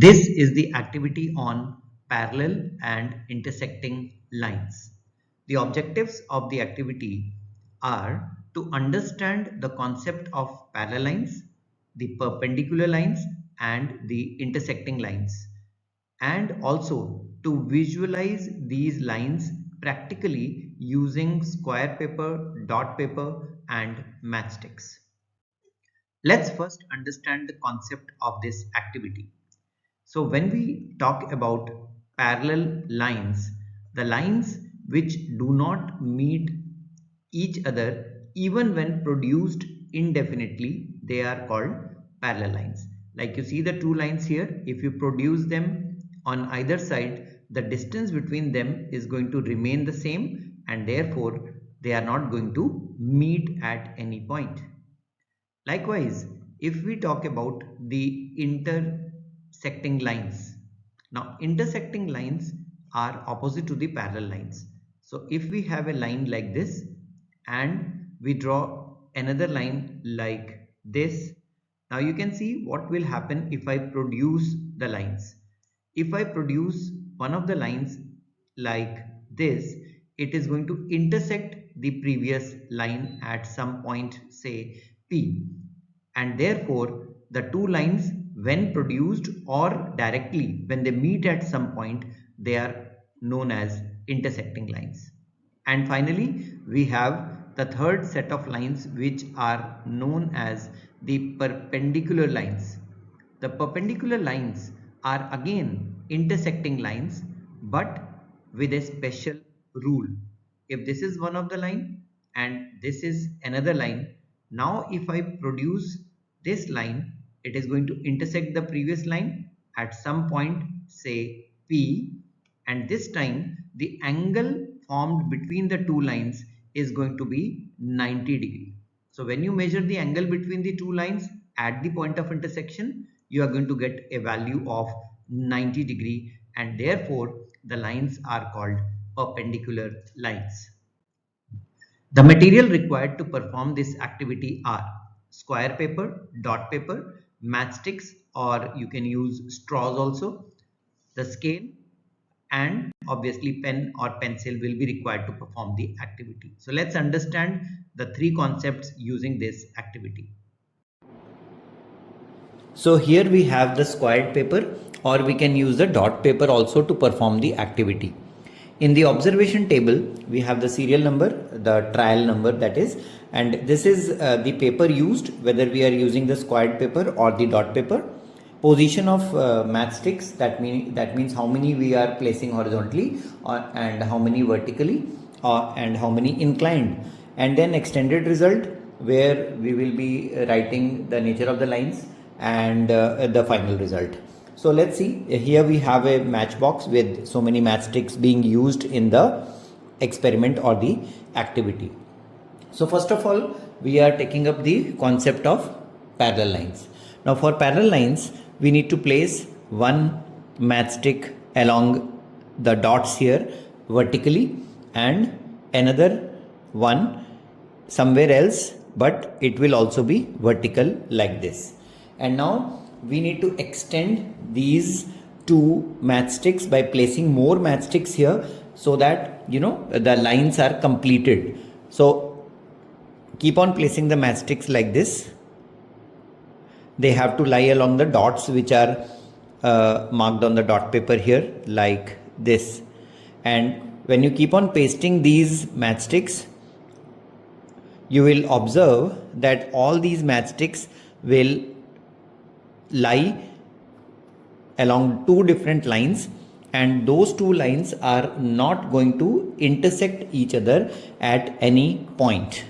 This is the activity on parallel and intersecting lines. The objectives of the activity are to understand the concept of parallel lines, the perpendicular lines and the intersecting lines, and also to visualize these lines practically using square paper, dot paper and matchsticks. Let's first understand the concept of this activity. So when we talk about parallel lines, the lines which do not meet each other even when produced indefinitely, they are called parallel lines. Like you see the two lines here, if you produce them on either side, the distance between them is going to remain the same and therefore they are not going to meet at any point. Likewise, if we talk about the intersecting lines, now intersecting lines are opposite to the parallel lines. So if we have a line like this and we draw another line like this, now you can see what will happen if I produce the lines. If I produce one of the lines like this, it is going to intersect the previous line at some point, say P, and therefore the two lines when produced or directly when they meet at some point, they are known as intersecting lines. And finally we have the third set of lines which are known as the perpendicular lines. The perpendicular lines are again intersecting lines but with a special rule. If this is one of the line and this is another line, now if I produce this line, it is going to intersect the previous line at some point, say P, and this time the angle formed between the two lines is going to be 90 degree. So when you measure the angle between the two lines at the point of intersection, you are going to get a value of 90 degree, and therefore the lines are called perpendicular lines. The material required to perform this activity are square paper, dot paper, matchsticks, or you can use straws also, the scale, and obviously pen or pencil will be required to perform the activity. So let's understand the three concepts using this activity. So here we have the squared paper, or we can use the dot paper also to perform the activity. In the observation table, we have the serial number, the trial number that is, and this is the paper used, whether we are using the squared paper or the dot paper. Position of matchsticks, that means how many we are placing horizontally and how many vertically and how many inclined. And then extended result, where we will be writing the nature of the lines and the final result. So let's see, here we have a matchbox with so many matchsticks being used in the experiment or the activity. So first of all, we are taking up the concept of parallel lines. Now for parallel lines, we need to place one matchstick along the dots here vertically and another one somewhere else, but it will also be vertical like this. And now we need to extend these two matchsticks by placing more matchsticks here, so that the lines are completed. So keep on placing the matchsticks like this. They have to lie along the dots which are marked on the dot paper here like this. And when you keep on pasting these matchsticks, you will observe that all these matchsticks will lie along two different lines, and those two lines are not going to intersect each other at any point.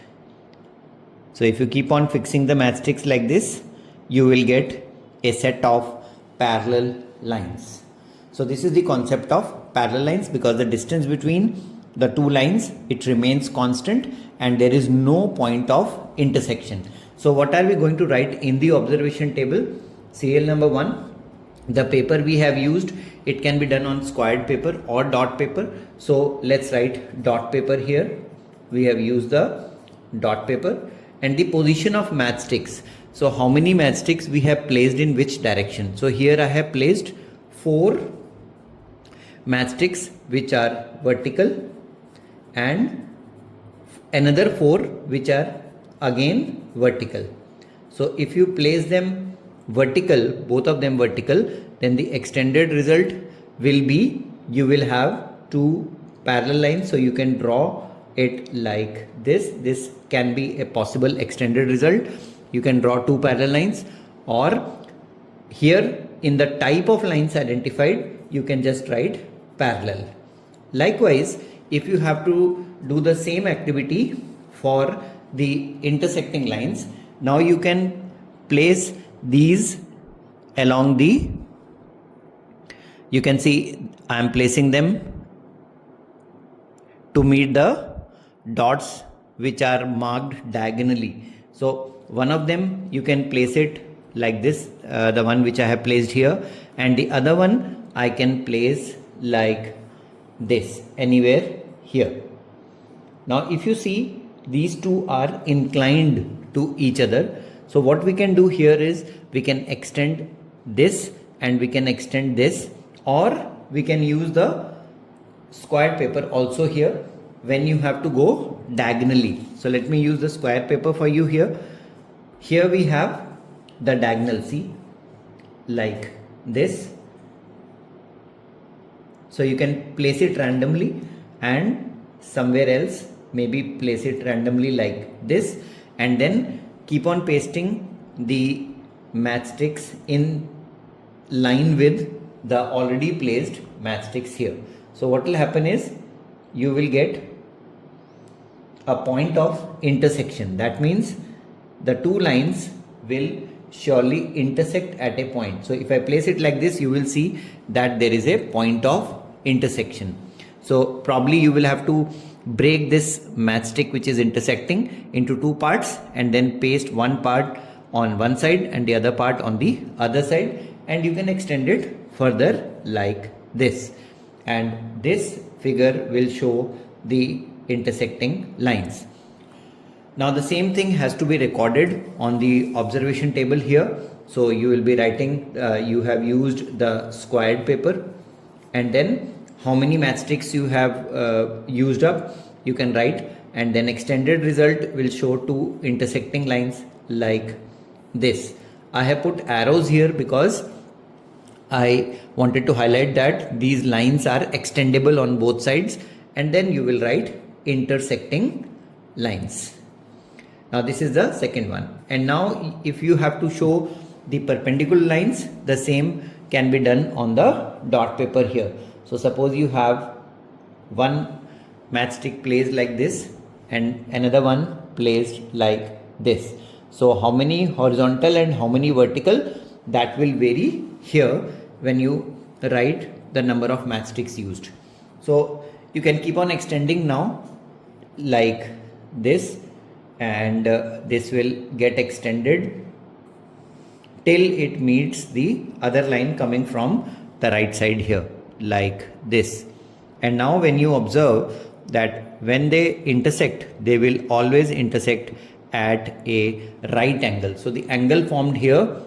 So if you keep on fixing the matchsticks like this, you will get a set of parallel lines. So this is the concept of parallel lines, because the distance between the two lines, it remains constant and there is no point of intersection. So what are we going to write in the observation table? Serial number 1, the paper we have used, it can be done on squared paper or dot paper. So let's write dot paper here. We have used the dot paper. And the position of matchsticks. So how many matchsticks we have placed in which direction? So here I have placed 4 matchsticks which are vertical and another 4 which are again vertical. So if you place them vertical, both of them vertical, then the extended result will be, you will have 2 parallel lines. So you can draw it like this. This can be a possible extended result. You can draw 2 parallel lines, or here in the type of lines identified, you can just write parallel. Likewise, if you have to do the same activity for the intersecting lines, now you can place these along the, you can see I am placing them to meet the dots which are marked diagonally. So one of them you can place it like this, the one which I have placed here, and the other one I can place like this, anywhere here. Now if you see, these two are inclined to each other. So what we can do here is, we can extend this and we can extend this, or we can use the squared paper also here when you have to go diagonally. So let me use the square paper for you here. Here we have the diagonal, see, like this. So you can place it randomly, and somewhere else maybe place it randomly like this, and then keep on pasting the matchsticks in line with the already placed matchsticks here. So what will happen is, you will get a point of intersection. That means the two lines will surely intersect at a point. So if I place it like this, you will see that there is a point of intersection. So probably you will have to break this matchstick which is intersecting into 2 parts, and then paste one part on one side and the other part on the other side, and you can extend it further like this, and this figure will show the intersecting lines. Now the same thing has to be recorded on the observation table here. So you will be writing, you have used the squared paper, and then how many matchsticks you have used up, you can write, and then extended result will show 2 intersecting lines like this. I have put arrows here because I wanted to highlight that these lines are extendable on both sides, and then you will write intersecting lines. Now this is the second one. And now if you have to show the perpendicular lines, the same can be done on the dot paper here. So suppose you have one matchstick placed like this and another one placed like this. So how many horizontal and how many vertical, that will vary here when you write the number of matchsticks used. So you can keep on extending now like this, and this will get extended till it meets the other line coming from the right side here like this. And now when you observe that when they intersect, they will always intersect at a right angle. So the angle formed here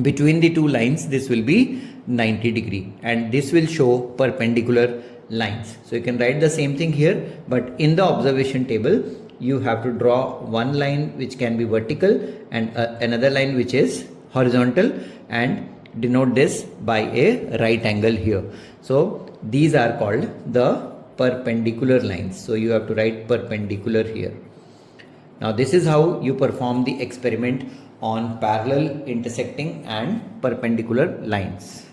between the two lines, this will be 90 degree, and this will show perpendicular lines. So you can write the same thing here, but in the observation table you have to draw one line which can be vertical and another line which is horizontal, and denote this by a right angle here. So these are called the perpendicular lines. So you have to write perpendicular here. Now this is how you perform the experiment on parallel, intersecting and perpendicular lines.